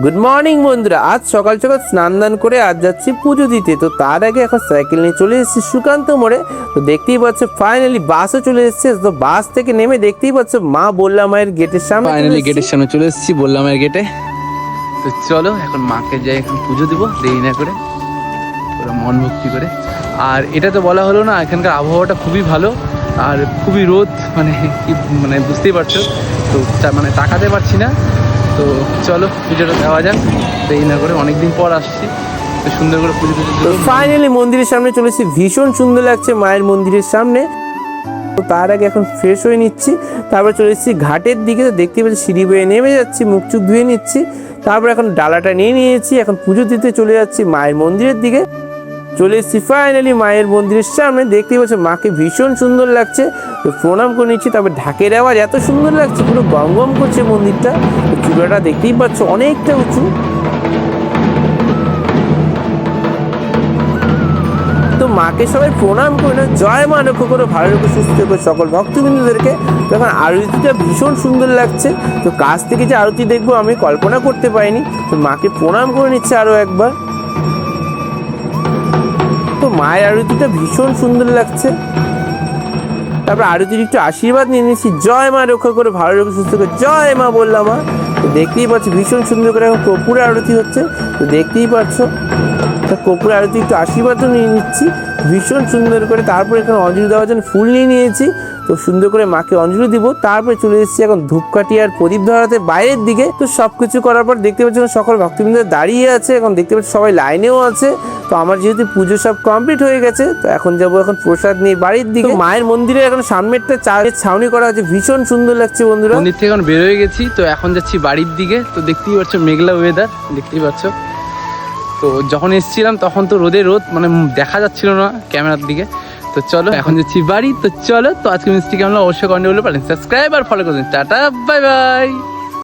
Good morning বন্ধুরা, আজ সকাল সকাল স্নান দান করে আজ যাচ্ছি পুজো দিতে। তো তার আগে এখন সাইকেল নিয়ে চলে এসেছি সুকান্ত মোড়ে। তো দেখতেই পাচ্ছ ফাইনালি বাসও চলে এসেছে। তো বাস থেকে নেমে দেখতেই পাচ্ছ মা বললা মায়ের গেটের সামনে, ফাইনালি গেটের সামনে চলে এসেছি বললা মায়ের গেটে। তো চলো এখন মাকে যাই, এখন পুজো দিব দেরি না করে, পুরো মন ভক্তি করে। আর এটা তো বলা হলো না, এখানকার আবহাওয়াটা খুবই ভালো আর খুবই রোদ, মানে কি মানে বুঝতেই পারছো। তো মানে তাকাতে পারছি না। তো চলো পুজোটা দেওয়া যাক দেরি না করে, অনেকদিন পর আসছি। তো সুন্দর করে পুজো তো ফাইনালি মন্দিরের সামনে চলে এসেছি, ভীষণ সুন্দর লাগছে মায়ের মন্দিরের সামনে। তো তার আগে এখন ফ্রেশ হয়ে নিচ্ছি, তারপর চলে এসেছি ঘাটের দিকে। তো দেখতে পাচ্ছি সিঁড়ি বেয়ে নেমে যাচ্ছি, মুখ চুখ ধুয়ে নিচ্ছি, তারপর এখন ডালাটা নিয়ে নিয়েছি, এখন পুজো দিতে চলে যাচ্ছি মায়ের মন্দিরের দিকে। চলে এসেছি ফাইনালি মায়ের মন্দিরের সামনে। দেখতেই পাচ্ছ মাকে ভীষণ সুন্দর লাগছে। তো প্রণাম করে নিচ্ছি, তবে ঢাকের আওয়াজ এত সুন্দর লাগছে, পুরো গম গম করছে মন্দিরটা। তো চূড়াটা দেখতেই পাচ্ছ অনেকটা উঁচু। তো মাকে সবাই প্রণাম করে না, জয় মা লক্ষ্য করে ভালো রেখে সুস্থ করে সকল ভক্তবৃন্দদেরকে। তখন আরতিটা ভীষণ সুন্দর লাগছে। তো কাছ থেকে যে আরতি দেখবো আমি কল্পনা করতে পারিনি। তো মাকে প্রণাম করে নিচ্ছে আরো একবার। তো মায়ের আরতিটা ভীষণ সুন্দর লাগছে। তারপর আরতির একটু আশীর্বাদ নিয়ে নিচ্ছি, জয় মা রক্ষা করে ভালো রেখে সুস্থ করে, জয় মা বললাম মা। তো দেখতেই পাচ্ছ ভীষণ সুন্দর করে এখন কর্পূর আরতি হচ্ছে। তো দেখতেই পাচ্ছ কর্পূর আরতি একটু আশীর্বাদও নিয়ে নিচ্ছি ভীষণ সুন্দর করে। তারপর এখানে অঞ্জলি দেওয়ার জন্য ফুল নিয়ে নিয়েছি। তো সুন্দর করে মাকে অঞ্জলি দিব। তারপরে চলে এসেছি এখন ধূপকাঠি আর প্রদীপ ধরাতে বাইরের দিকে। তো সবকিছু করার পর দেখতে পাচ্ছি সকল ভক্তবৃন্দ দাঁড়িয়ে আছে, এখন দেখতে পাচ্ছি সবাই লাইনেও আছে। তো আমার যেহেতু পুজো সব কমপ্লিট হয়ে গেছে, তো এখন যাবো এখন প্রসাদ নিয়ে বাড়ির দিকে। মায়ের মন্দিরে এখন সামনেরটা চালের ছাউনি করা আছে, ভীষণ সুন্দর লাগছে বন্ধুরা। মন্দির থেকে এখন বের হয়ে গেছি, তো এখন যাচ্ছি বাড়ির দিকে। তো দেখতেই পাচ্ছ মেঘলা ওয়েদার, দেখতেই পাচ্ছ। তো যখন এসেছিলাম তখন তো রোদ মানে দেখা যাচ্ছিল না ক্যামেরার দিকে। তো চলো এখন যাচ্ছি বাড়ি। তো চলো, তো আজকে মিষ্টি কেমন অবশ্যই কমেন্টে বলে পারেন, সাবস্ক্রাইব আর ফলো করুন। Tata, bye bye.